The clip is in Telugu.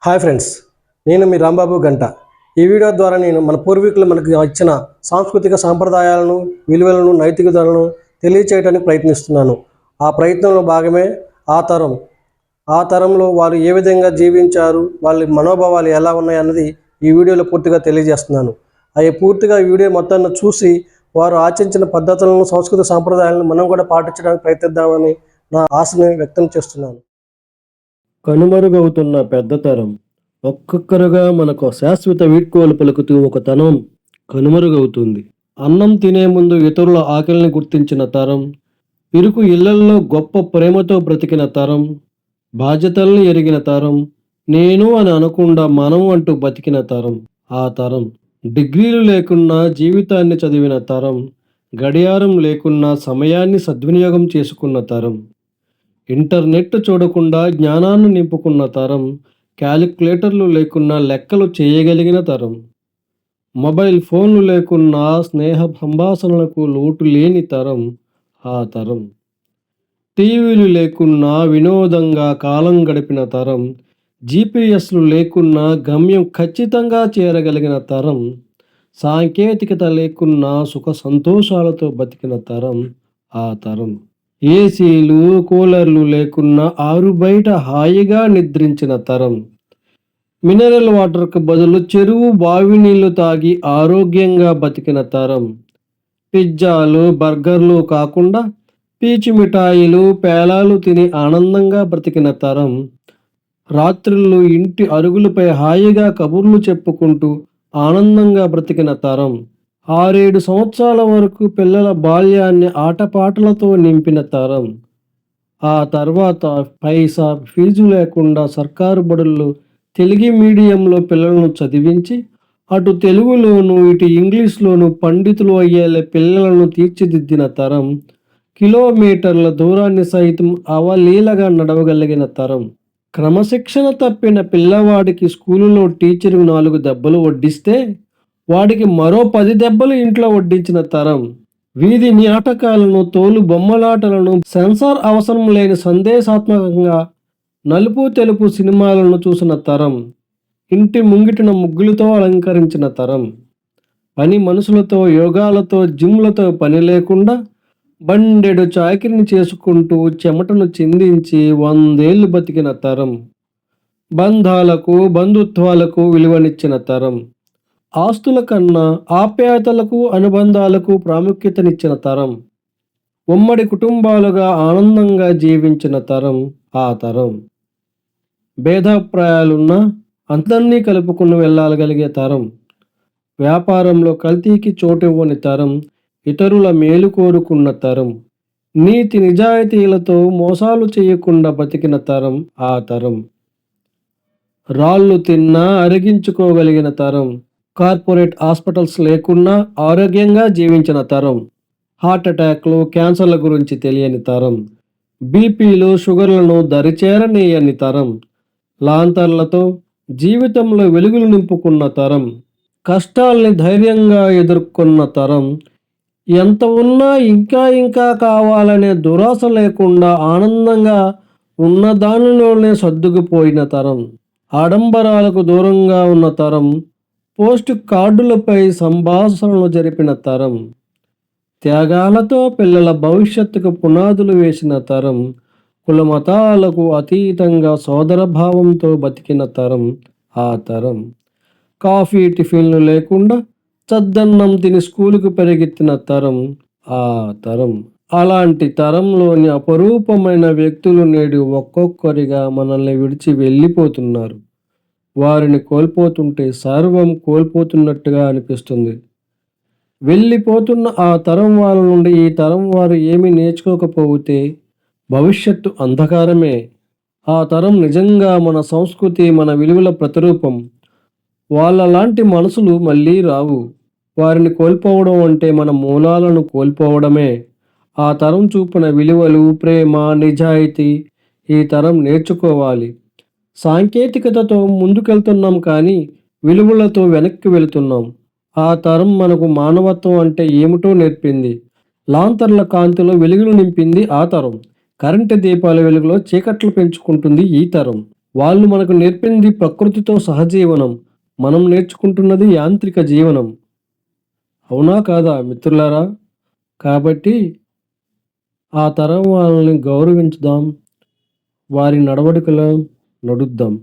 హాయ్ ఫ్రెండ్స్, నేను మీ రాంబాబు గంట. ఈ వీడియో ద్వారా నేను మన పూర్వీకులు మనకు ఇచ్చిన సాంస్కృతిక సాంప్రదాయాలను, విలువలను, నైతికతలను తెలియచేయడానికి ప్రయత్నిస్తున్నాను. ఆ ప్రయత్నంలో భాగమే ఆ తరంలో వారు ఏ విధంగా జీవించారు, వాళ్ళ మనోభావాలు ఎలా ఉన్నాయన్నది ఈ వీడియోలో పూర్తిగా తెలియజేస్తున్నాను. అవి పూర్తిగా ఈ వీడియో మొత్తాన్ని చూసి వారు ఆచరించిన పద్ధతులను, సంస్కృతి సాంప్రదాయాలను మనం కూడా పాటించడానికి ప్రయత్నిద్దామని నా ఆశని వ్యక్తం చేస్తున్నాను. కనుమరుగవుతున్న పెద్ద తరం ఒక్కొక్కరుగా మనకు శాశ్వత వీడ్కోలు పలుకుతూ ఒక తరం కనుమరుగవుతుంది. అన్నం తినే ముందు ఇతరుల ఆకలిని గుర్తించిన తరం, ఇరుకు ఇళ్లల్లో గొప్ప ప్రేమతో బ్రతికిన తరం, బాధ్యతల్ని ఎరిగిన తరం, నేను అని అనకుండా మనం అంటూ బతికిన తరం. ఆ తరం డిగ్రీలు లేకున్నా జీవితాన్ని చదివిన తరం, గడియారం లేకున్నా సమయాన్ని సద్వినియోగం చేసుకున్న తరం, ఇంటర్నెట్ చూడకుండా జ్ఞానాన్ని నింపుకున్న తరం, క్యాలిక్యులేటర్లు లేకున్నా లెక్కలు చేయగలిగిన తరం, మొబైల్ ఫోన్లు లేకున్నా స్నేహ సంభాషణలకు లోటు లేని తరం. ఆ తరం టీవీలు లేకున్నా వినోదంగా కాలం గడిపిన తరం, జీపీఎస్లు లేకున్నా గమ్యం ఖచ్చితంగా చేరగలిగిన తరం, సాంకేతికత లేకున్నా సుఖ సంతోషాలతో బతికిన తరం. ఆ తరం ఏసీలు, కూలర్లు లేకున్నా ఆరు బయట హాయిగా నిద్రించిన తరం, మినరల్ వాటర్కు బదులు చెరువు బావి నీళ్లు తాగి ఆరోగ్యంగా బతికిన తరం, పిజ్జాలు, బర్గర్లు కాకుండా పీచు మిఠాయిలు, పేలాలు తిని ఆనందంగా బ్రతికిన తరం, రాత్రుళ్ళు ఇంటి అరుగులపై హాయిగా కబుర్లు చెప్పుకుంటూ ఆనందంగా బ్రతికిన తరం, 6-7 సంవత్సరాల వరకు పిల్లల బాల్యాన్ని ఆటపాటలతో నింపిన తరం. ఆ తర్వాత పైసా ఫీజు లేకుండా సర్కారు బడుల్లో తెలుగు మీడియంలో పిల్లలను చదివించి అటు తెలుగులోను ఇటు ఇంగ్లీష్లోను పండితులు అయ్యేలా పిల్లలను తీర్చిదిద్దిన తరం, కిలోమీటర్ల దూరాన్ని సైతం అవలీలగా నడవగలిగిన తరం, క్రమశిక్షణ తప్పిన పిల్లవాడికి స్కూలులో టీచరు 4 దెబ్బలు వడ్డిస్తే వాడికి మరో 10 దెబ్బలు ఇంట్లో వడ్డించిన తరం, వీధి నాటకాలను, తోలు బొమ్మలాటలను, సెన్సార్ అవసరం లేని సందేశాత్మకంగా నలుపు తెలుపు సినిమాలను చూసిన తరం, ఇంటి ముంగిటిన ముగ్గులతో అలంకరించిన తరం, పని మనుషులతో, యోగాలతో, జిమ్లతో పని లేకుండా బండెడు చాకిరిని చేసుకుంటూ చెమటను చిందించి 100 ఏళ్ళు బతికిన తరం, బంధాలకు, బంధుత్వాలకు విలువనిచ్చిన తరం, ఆస్తుల కన్నా ఆప్యాయతలకు, అనుబంధాలకు ప్రాముఖ్యతనిచ్చిన తరం, ఉమ్మడి కుటుంబాలుగా ఆనందంగా జీవించిన తరం. ఆ తరం భేదాభిప్రాయాలున్నా అందరినీ కలుపుకుని వెళ్ళగలిగే తరం, వ్యాపారంలో కల్తీకి చోటివ్వని తరం, ఇతరుల మేలు కోరుకున్న తరం, నీతి నిజాయితీలతో మోసాలు చేయకుండా బతికిన తరం. ఆ తరం రాళ్ళు తిన్నా అరిగించుకోగలిగిన తరం, కార్పొరేట్ హాస్పిటల్స్ లేకున్నా ఆరోగ్యంగా జీవించిన తరం, హార్ట్ అటాక్లు, క్యాన్సర్ల గురించి తెలియని తరం, బీపీలు, షుగర్లను దరిచేరనీయని తరం, లాంతర్లతో జీవితంలో వెలుగులు నింపుకున్న తరం, కష్టాల్ని ధైర్యంగా ఎదుర్కొన్న తరం, ఎంత ఉన్నా ఇంకా ఇంకా కావాలనే దురాశ లేకుండా ఆనందంగా ఉన్న దానిలోనే సర్దుకుపోయిన తరం, ఆడంబరాలకు దూరంగా ఉన్న తరం, పోస్ట్ కార్డులపై సంభాషణలు జరిపిన తరం, త్యాగాలతో పిల్లల భవిష్యత్తుకు పునాదులు వేసిన తరం, కులమతాలకు అతీతంగా సోదరభావంతో బతికిన తరం. ఆ తరం కాఫీ టిఫిన్లు లేకుండా చద్దన్నం తిని స్కూలుకు పరిగెత్తిన తరం. ఆ తరం అలాంటి తరంలోని అపరూపమైన వ్యక్తులు నేడు ఒక్కొక్కరిగా మనల్ని విడిచి వెళ్ళిపోతున్నారు. వారిని కోల్పోతుంటే సర్వం కోల్పోతున్నట్టుగా అనిపిస్తుంది. వెళ్ళిపోతున్న ఆ తరం వాళ్ళ నుండి ఈ తరం వారు ఏమీ నేర్చుకోకపోతే భవిష్యత్తు అంధకారమే. ఆ తరం నిజంగా మన సంస్కృతి, మన విలువల ప్రతిరూపం. వాళ్ళలాంటి మనసులు మళ్ళీ రావు. వారిని కోల్పోవడం అంటే మన మూలాలను కోల్పోవడమే. ఆ తరం చూపిన విలువలు, ప్రేమ, నిజాయితీ ఈ తరం నేర్చుకోవాలి. సాంకేతికతతో ముందుకెళ్తున్నాం కానీ విలువలతో వెనక్కి వెళుతున్నాం. ఆ తరం మనకు మానవత్వం అంటే ఏమిటో నేర్పింది. లాంతర్ల కాంతిలో వెలుగులు నింపింది ఆ తరం. కరెంటు దీపాల వెలుగులో చీకట్లు పెంచుకుంటుంది ఈ తరం. వాళ్ళు మనకు నేర్పింది ప్రకృతితో సహజీవనం, మనం నేర్చుకుంటున్నది యాంత్రిక జీవనం. అవునా కాదా మిత్రులారా? కాబట్టి ఆ తరం వాళ్ళని గౌరవించుదాం, వారి నడవడికలో నడుద్దాం.